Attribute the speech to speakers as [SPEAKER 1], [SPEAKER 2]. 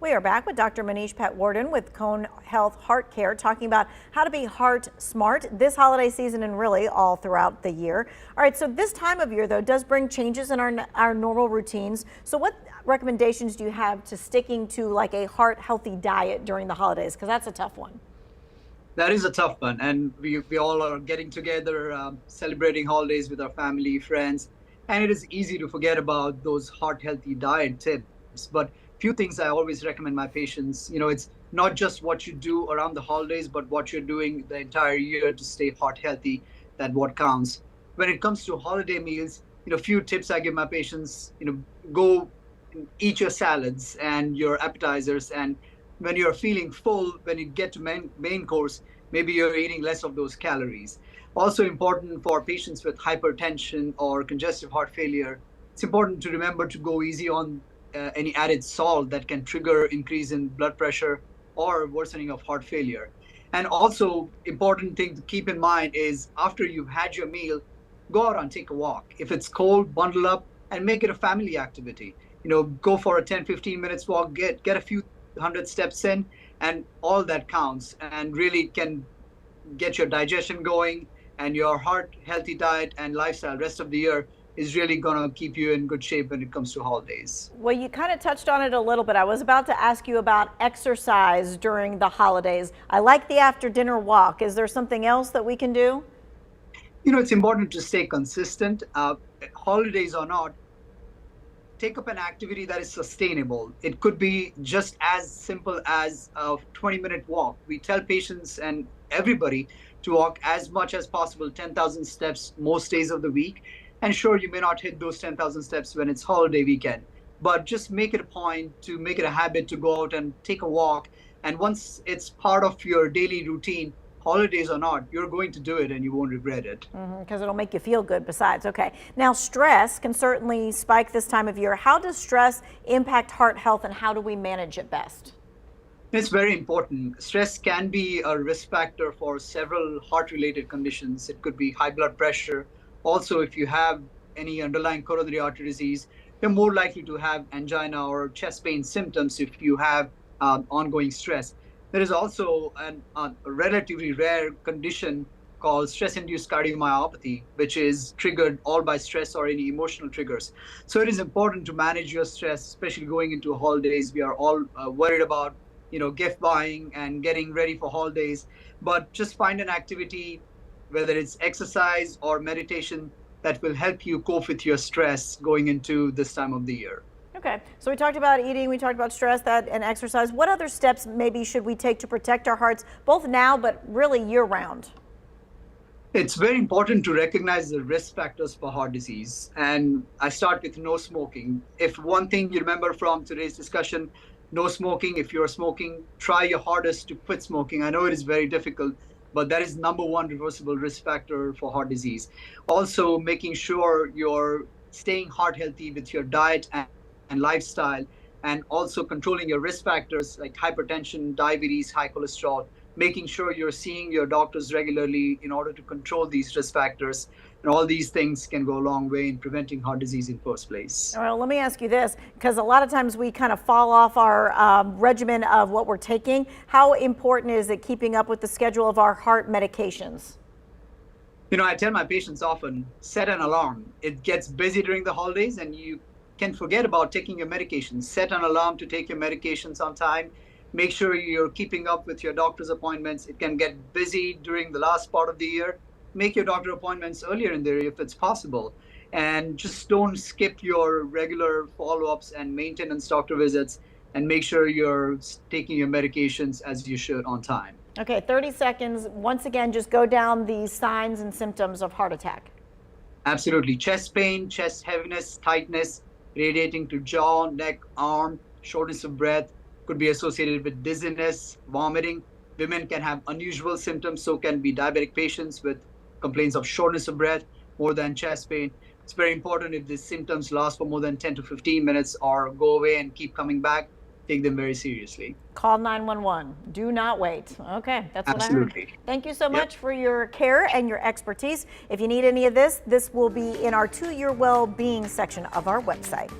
[SPEAKER 1] We are back with Dr. Manish Patwardhan with Cone Health Heart Care, talking about how to be heart smart this holiday season and really all throughout the year. All right, so this time of year, though, does bring changes in our normal routines. So what recommendations do you have to sticking to like a heart healthy diet during the holidays? Because that's a tough one.
[SPEAKER 2] That is a tough one, and we all are getting together, celebrating holidays with our family, friends, and it is easy to forget about those heart healthy diet tips. But few things I always recommend my patients, it's not just what you do around the holidays, but what you're doing the entire year to stay heart healthy, that what counts. When it comes to holiday meals, few tips I give my patients, go eat your salads and your appetizers, and when you're feeling full, when you get to main course, maybe you're eating less of those calories. Also important for patients with hypertension or congestive heart failure, it's important to remember to go easy on any added salt that can trigger increase in blood pressure or worsening of heart failure. And also important thing to keep in mind is after you've had your meal, go out and take a walk. If it's cold, bundle up and make it a family activity. Go for a 10-15 minutes walk, get a few 100 steps in, and all that counts and really can get your digestion going, and your heart healthy diet and lifestyle rest of the year is really going to keep you in good shape when it comes to holidays.
[SPEAKER 1] Well, you kind of touched on it a little bit. I was about to ask you about exercise during the holidays. I like the after dinner walk. Is there something else that we can do?
[SPEAKER 2] It's important to stay consistent. Holidays or not, take up an activity that is sustainable. It could be just as simple as a 20-minute walk. We tell patients and everybody to walk as much as possible, 10,000 steps most days of the week. And sure, you may not hit those 10,000 steps when it's holiday weekend, but just make it a point to make it a habit to go out and take a walk. And once it's part of your daily routine, holidays or not, you're going to do it and you won't regret it.
[SPEAKER 1] Because it'll make you feel good besides. Okay. Now, stress can certainly spike this time of year. How does stress impact heart health and how do we manage it best?
[SPEAKER 2] It's very important. Stress can be a risk factor for several heart-related conditions. It could be high blood pressure. Also, if you have any underlying coronary artery disease, you're more likely to have angina or chest pain symptoms if you have ongoing stress. There is also a relatively rare condition called stress-induced cardiomyopathy, which is triggered all by stress or any emotional triggers. So it is important to manage your stress, especially going into holidays. We are all worried about, gift buying and getting ready for holidays, but just find an activity, whether it's exercise or meditation, that will help you cope with your stress going into this time of the year.
[SPEAKER 1] Okay, so we talked about eating, we talked about stress, and exercise. What other steps maybe should we take to protect our hearts, both now but really year round?
[SPEAKER 2] It's very important to recognize the risk factors for heart disease. And I start with no smoking. If one thing you remember from today's discussion, no smoking. If you're smoking, try your hardest to quit smoking. I know it is very difficult, but that is number one reversible risk factor for heart disease. Also, making sure you're staying heart healthy with your diet and lifestyle, and also controlling your risk factors like hypertension, diabetes, high cholesterol, making sure you're seeing your doctors regularly in order to control these risk factors. And all these things can go a long way in preventing heart disease in the first place.
[SPEAKER 1] Well, let me ask you this, because a lot of times we kind of fall off our regimen of what we're taking. How important is it keeping up with the schedule of our heart medications?
[SPEAKER 2] I tell my patients often, set an alarm. It gets busy during the holidays and you can forget about taking your medications. Set an alarm to take your medications on time. Make sure you're keeping up with your doctor's appointments. It can get busy during the last part of the year. Make your doctor appointments earlier in the year if it's possible. And just don't skip your regular follow-ups and maintenance doctor visits, and make sure you're taking your medications as you should on time.
[SPEAKER 1] Okay, 30 seconds. Once again, just go down the signs and symptoms of heart attack.
[SPEAKER 2] Absolutely. Chest pain, chest heaviness, tightness, radiating to jaw, neck, arm, shortness of breath, could be associated with dizziness, vomiting. Women can have unusual symptoms, so can be diabetic patients with complaints of shortness of breath more than chest pain. It's very important if these symptoms last for more than 10 to 15 minutes or go away and keep coming back, take them very seriously.
[SPEAKER 1] Call 911. Do not wait. Okay, that's what
[SPEAKER 2] Absolutely.
[SPEAKER 1] I heard. Thank you so much for your care and your expertise. If you need any of this, this will be in our 2-year well-being section of our website.